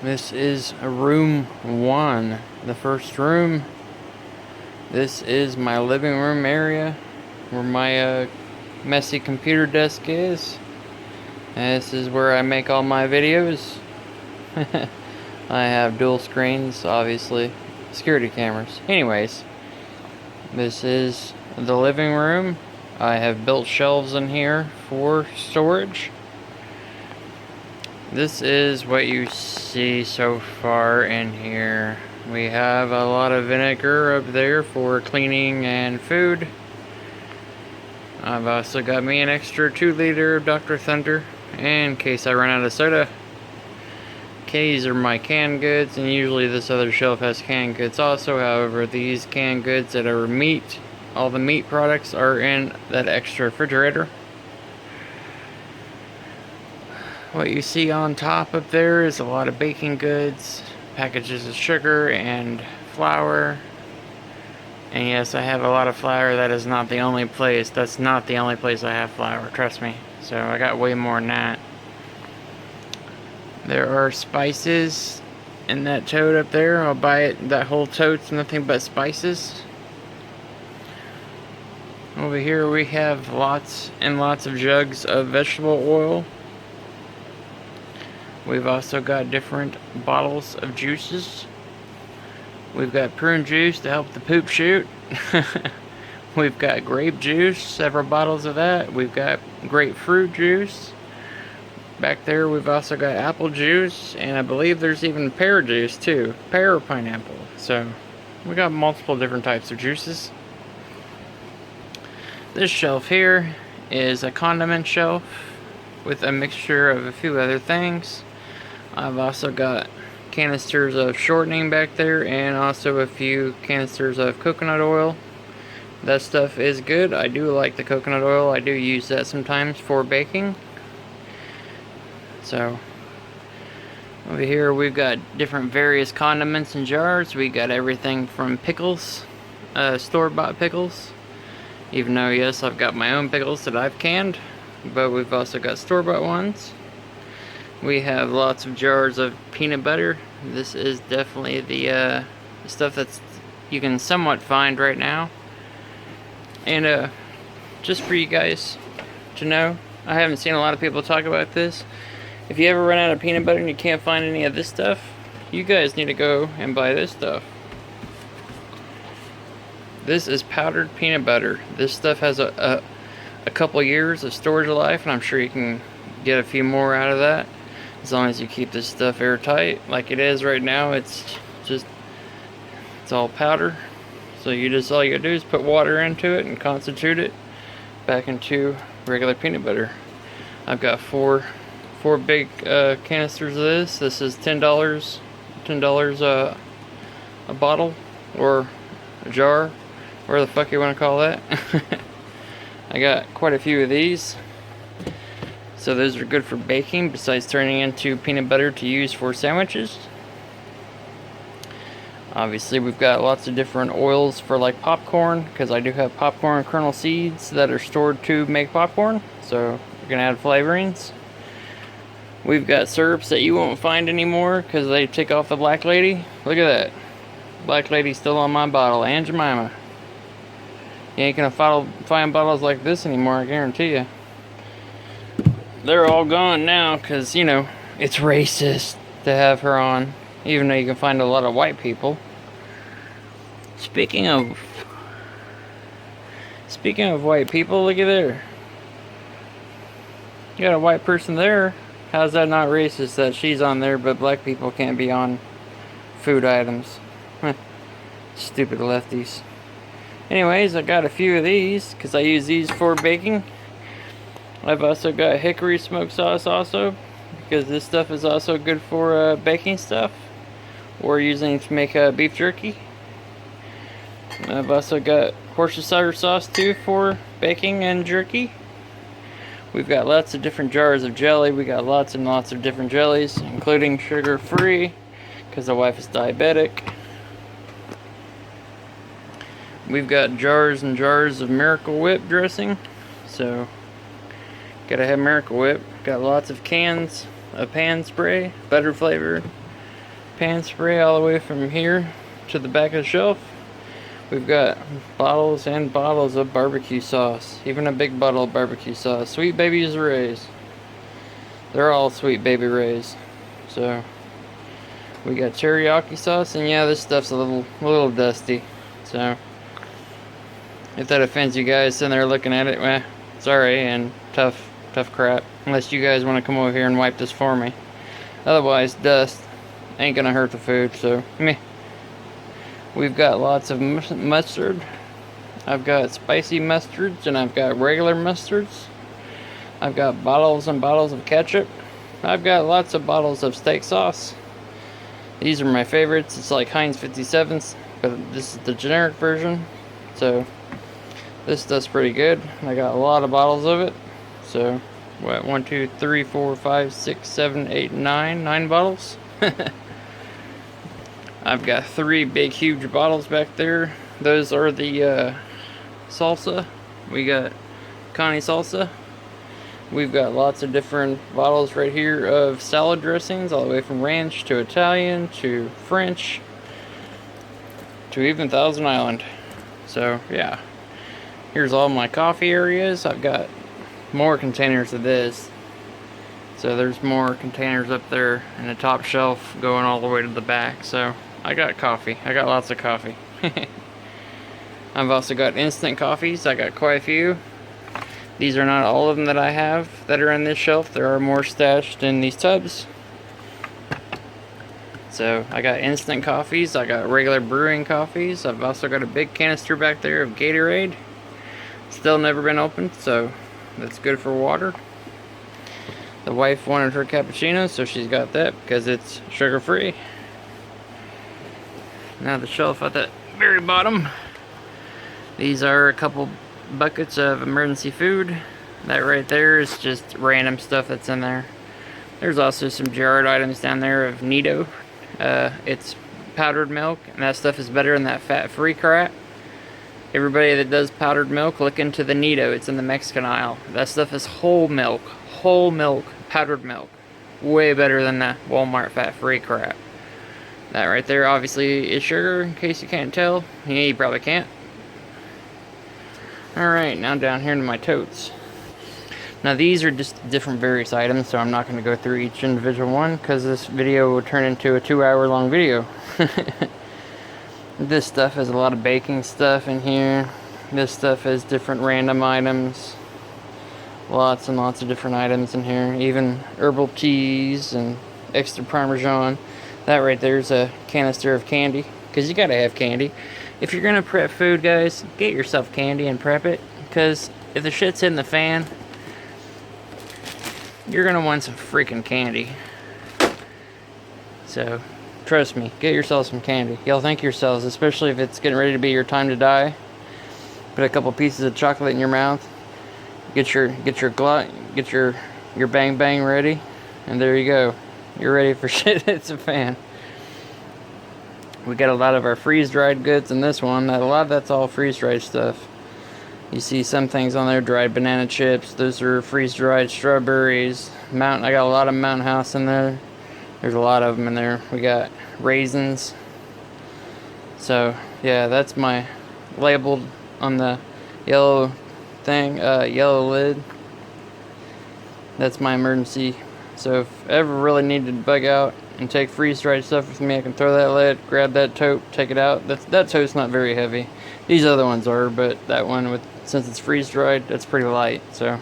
This is room 1, the first room. This is my living room area where my messy computer desk is. And this is where I make all my videos. I have dual screens, obviously. Security cameras. Anyways, this is the living room. I have built shelves in here for storage. This is what you see so far in here. We have a lot of vinegar up there for cleaning and food. I've also got me an extra 2-liter of Dr. Thunder in case I run out of soda. These are my canned goods, and usually this other shelf has canned goods also. However, these canned goods that are meat, all the meat products are in that extra refrigerator. What you see on top up there is a lot of baking goods, packages of sugar and flour. And yes, I have a lot of flour. That is not the only place. That's not the only place I have flour, trust me. So I got way more than that. There are spices in that tote up there. I'll buy it. That whole tote's nothing but spices. Over here we have lots and lots of jugs of vegetable oil. We've also got different bottles of juices. We've got prune juice to help the poop shoot. We've got grape juice, several bottles of that. We've got grapefruit juice. Back there we've also got apple juice, and I believe there's even pear juice too. Pear or pineapple. So we got multiple different types of juices. This shelf here is a condiment shelf with a mixture of a few other things. I've also got canisters of shortening back there, and also a few canisters of coconut oil. That stuff is good. I do like the coconut oil. I do use that sometimes for baking. So over here we've got different various condiments in jars. We got everything from pickles, store-bought pickles. Even though, yes, I've got my own pickles that I've canned, but we've also got store-bought ones. We have lots of jars of peanut butter. This is definitely the stuff that's you can somewhat find right now. And just for you guys to know, I haven't seen a lot of people talk about this. If you ever run out of peanut butter and you can't find any of this stuff, you guys need to go and buy this stuff. This is powdered peanut butter. This stuff has a couple years of storage life, and I'm sure you can get a few more out of that as long as you keep this stuff airtight like it is right now. It's all powder. So all you gotta do is put water into it and constitute it back into regular peanut butter. I've got four big canisters of this. This is $10 a bottle, or a jar, whatever the fuck you want to call that. I got quite a few of these. So those are good for baking, besides turning into peanut butter to use for sandwiches. Obviously we've got lots of different oils for like popcorn, because I do have popcorn kernel seeds that are stored to make popcorn. So we're going to add flavorings. We've got syrups that you won't find anymore because they take off the Black Lady. Look at that. Black Lady's still on my bottle. Aunt Jemima. You ain't going to find bottles like this anymore, I guarantee you. They're all gone now because, you know, it's racist to have her on. Even though you can find a lot of white people. Speaking of white people, look at there. You got a white person there. How's that not racist that she's on there, but black people can't be on food items? Stupid lefties. Anyways, I got a few of these because I use these for baking. I've also got hickory smoked sauce also, because this stuff is also good for baking stuff or using to make beef jerky. I've also got Worcestershire sauce too for baking and jerky. We've got lots of different jars of jelly. We got lots and lots of different jellies, including sugar-free, because the wife is diabetic. We've got jars and jars of Miracle Whip dressing, so gotta have Miracle Whip. Got lots of cans of pan spray, butter flavor, pan spray all the way from here to the back of the shelf. We've got bottles and bottles of barbecue sauce. Even a big bottle of barbecue sauce. Sweet Baby Ray's. They're all Sweet Baby Ray's. So we got teriyaki sauce, and yeah, this stuff's a little dusty. So if that offends you guys sitting there looking at it, well, sorry, and tough crap. Unless you guys want to come over here and wipe this for me. Otherwise, dust ain't gonna hurt the food, so meh. We've got lots of mustard. I've got spicy mustards, and I've got regular mustards. I've got bottles and bottles of ketchup. I've got lots of bottles of steak sauce. These are my favorites. It's like Heinz 57s, but this is the generic version. So this stuff's pretty good. I got a lot of bottles of it. So what, 1, 2, 3, 4, 5, 6, 7, 8, 9 bottles. I've got 3 big huge bottles back there. Those are the salsa. We got Connie salsa. We've got lots of different bottles right here of salad dressings, all the way from ranch to Italian to French to even Thousand Island. So yeah, here's all my coffee areas. I've got more containers of this. So there's more containers up there in the top shelf going all the way to the back. So I got coffee. I got lots of coffee. I've also got instant coffees. I got quite a few. These are not all of them that I have that are on this shelf. There are more stashed in these tubs. So I got instant coffees. I got regular brewing coffees. I've also got a big canister back there of Gatorade. Still never been opened, so that's good for water. The wife wanted her cappuccino, so she's got that because it's sugar-free. Now the shelf at the very bottom. These are a couple buckets of emergency food. That right there is just random stuff that's in there. There's also some jarred items down there of Nido. It's powdered milk, and that stuff is better than that fat-free crap. Everybody that does powdered milk, look into the Nido. It's in the Mexican aisle. That stuff is whole milk, powdered milk. Way better than the Walmart fat-free crap. That right there obviously is sugar, in case you can't tell. Yeah, you probably can't. Alright, now down here into my totes. Now these are just different various items, so I'm not going to go through each individual one, because this video will turn into a 2-hour long video. This stuff has a lot of baking stuff in here. This stuff has different random items. Lots and lots of different items in here. Even herbal teas and extra Parmesan. That right there is a canister of candy, because you gotta have candy. If you're gonna prep food, guys, get yourself candy and prep it, because if the shit's in the fan, you're gonna want some freaking candy. So trust me, get yourself some candy. You'll thank yourselves, especially if it's getting ready to be your time to die. Put a couple pieces of chocolate in your mouth. Get your bang bang ready, and there you go. You're ready for shit. It's a fan. We got a lot of our freeze-dried goods in this one. A lot of that's all freeze-dried stuff. You see some things on there, dried banana chips. Those are freeze-dried strawberries. I got a lot of Mountain House in there. There's a lot of them in there. We got raisins. So yeah, that's my labeled on the yellow thing, yellow lid. That's my emergency. So if I ever really needed to bug out and take freeze-dried stuff with me, I can throw that lid, grab that tote, take it out. That tote's not very heavy. These other ones are, but that one, since it's freeze-dried, that's pretty light. So,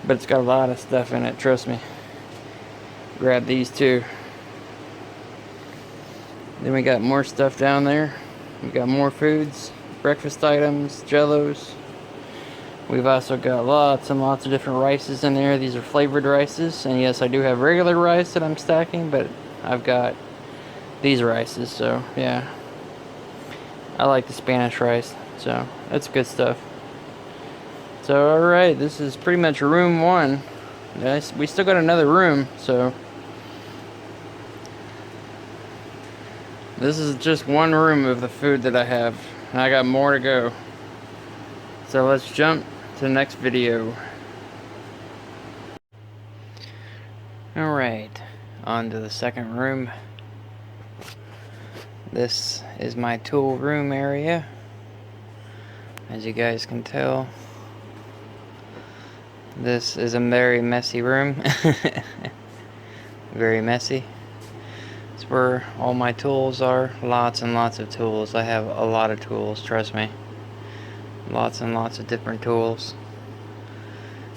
but it's got a lot of stuff in it, trust me. Grab these too. Then we got more stuff down there. We got more foods, breakfast items, jellos. We've also got lots and lots of different rices in there. These are flavored rices, and yes, I do have regular rice that I'm stacking, but I've got these rices, so yeah. I like the Spanish rice, so that's good stuff. So alright, this is pretty much room 1. Yes, we still got another room, so this is just one room of the food that I have, and I got more to go. So let's jump to the next video. Alright, on to the second room. This is my tool room area. As you guys can tell, this is a very messy room. Very messy. It's where all my tools are. Lots and lots of tools. I have a lot of tools, trust me. Lots and lots of different tools.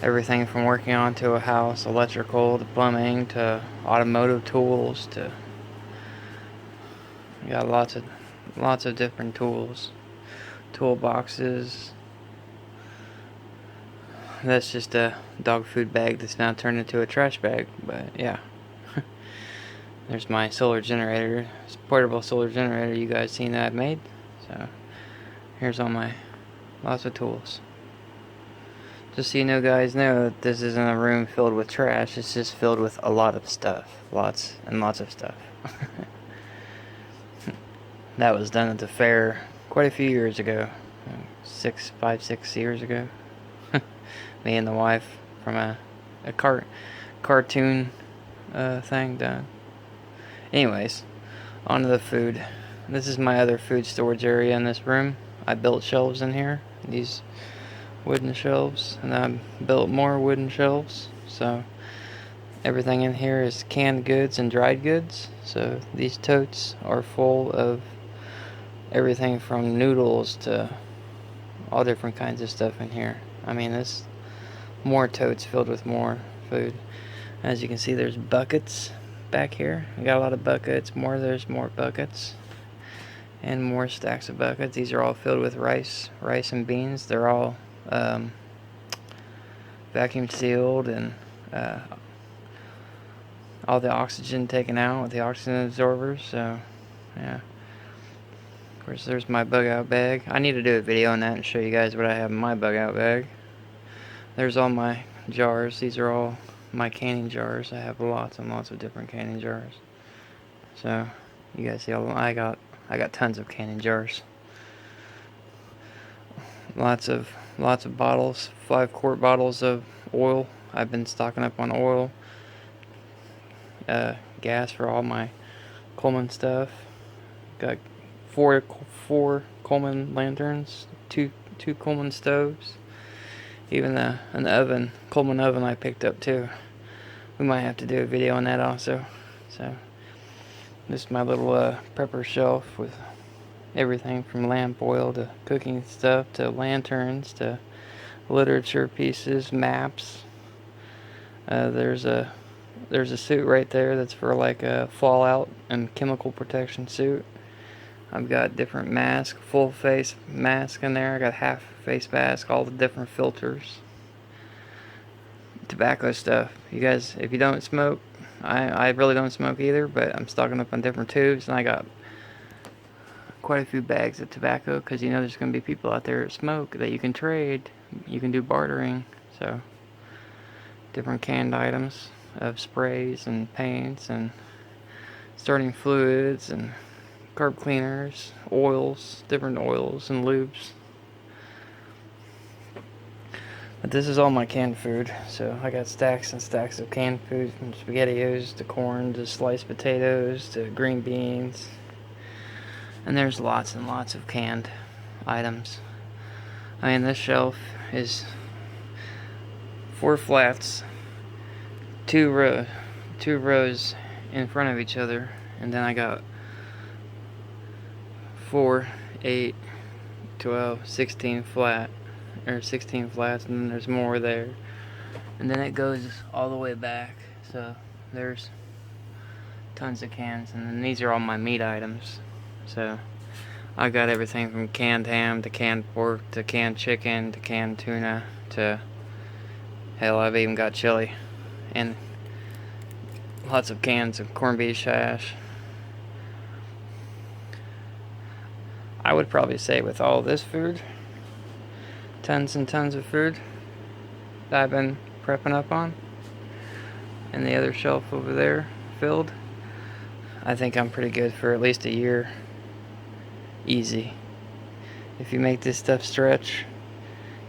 Everything from working onto a house, electrical to plumbing to automotive tools to, you got lots of different tools. Toolboxes. That's just a dog food bag that's now turned into a trash bag, but yeah. There's my solar generator. It's a portable solar generator you guys seen that I've made. So here's all my lots of tools. Just so you know, guys, know that this isn't a room filled with trash. It's just filled with a lot of stuff. Lots and lots of stuff. That was done at the fair quite a few years ago. 5, 6 years ago. Me and the wife from a cartoon thing done. Anyways, on to the food. This is my other food storage area in this room. I built shelves in here. These wooden shelves, and I built more wooden shelves. So everything in here is canned goods and dried goods. So these totes are full of everything from noodles to all different kinds of stuff in here. I mean, this more totes filled with more food. As you can see, there's buckets back here. We got a lot of buckets. There's more buckets and more stacks of buckets. These are all filled with rice and beans. They're all vacuum sealed and all the oxygen taken out with the oxygen absorbers. So yeah, of course there's my bug out bag. I need to do a video on that and show you guys what I have in my bug out bag. There's all my jars. These are all my canning jars. I have lots and lots of different canning jars. So you guys see, I got tons of canning jars. Lots of bottles, 5-quart bottles of oil. I've been stocking up on oil, gas for all my Coleman stuff. Got four Coleman lanterns, two Coleman stoves, even an oven, Coleman oven I picked up too. We might have to do a video on that also. So this is my little prepper shelf with everything from lamp oil to cooking stuff to lanterns to literature pieces, maps. There's a suit right there that's for like a fallout and chemical protection suit. I've got different masks, full face mask in there. I got half face mask, all the different filters. Tobacco stuff. You guys, if you don't smoke, I really don't smoke either, but I'm stocking up on different tubes, and I got quite a few bags of tobacco because you know there's going to be people out there that smoke that you can trade. You can do bartering. So different canned items of sprays and paints and starting fluids and carb cleaners, oils, different oils and lubes. But this is all my canned food. So I got stacks and stacks of canned food, from SpaghettiOs to corn to sliced potatoes to green beans. And there's lots and lots of canned items. I mean, this shelf is 4 flats, 2 rows in front of each other, and then I got 4, 8, 12, 16 flats, and then there's more there, and then it goes all the way back. So there's tons of cans, and then these are all my meat items. So I got everything from canned ham to canned pork to canned chicken to canned tuna to, hell, I've even got chili and lots of cans of corned beef hash. I would probably say with all this food, tons and tons of food that I've been prepping up on, and the other shelf over there filled, I think I'm pretty good for at least a year. Easy. If you make this stuff stretch,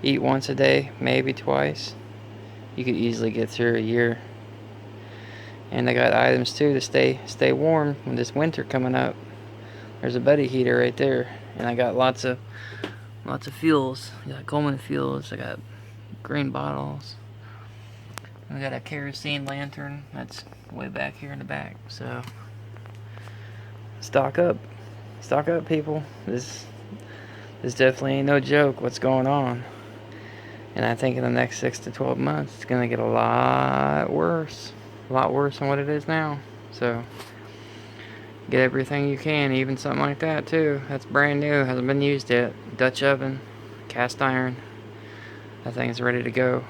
eat once a day, maybe twice, you could easily get through a year. And I got items too to stay warm when this winter coming up. There's a Betty heater right there, and I got lots of fuels. I got Coleman fuels. I got green bottles. We got a kerosene lantern that's way back here in the back. So stock up, people. This definitely ain't no joke. What's going on? And I think in the next 6 to 12 months, it's gonna get a lot worse than what it is now. So get everything you can, even something like that too. That's brand new, hasn't been used yet. Dutch oven, cast iron. That thing's ready to go.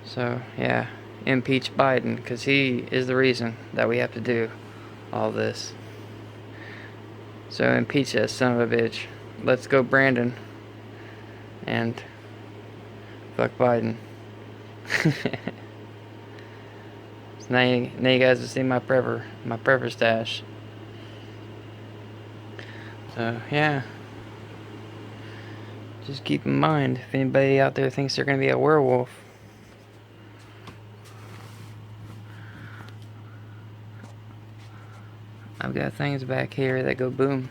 So yeah, impeach Biden, because he is the reason that we have to do all this. So impeach that son of a bitch. Let's go, Brandon. And fuck Biden. So now you guys have seen my prepper stash. So yeah, just keep in mind, if anybody out there thinks they're gonna be a werewolf, I've got things back here that go boom.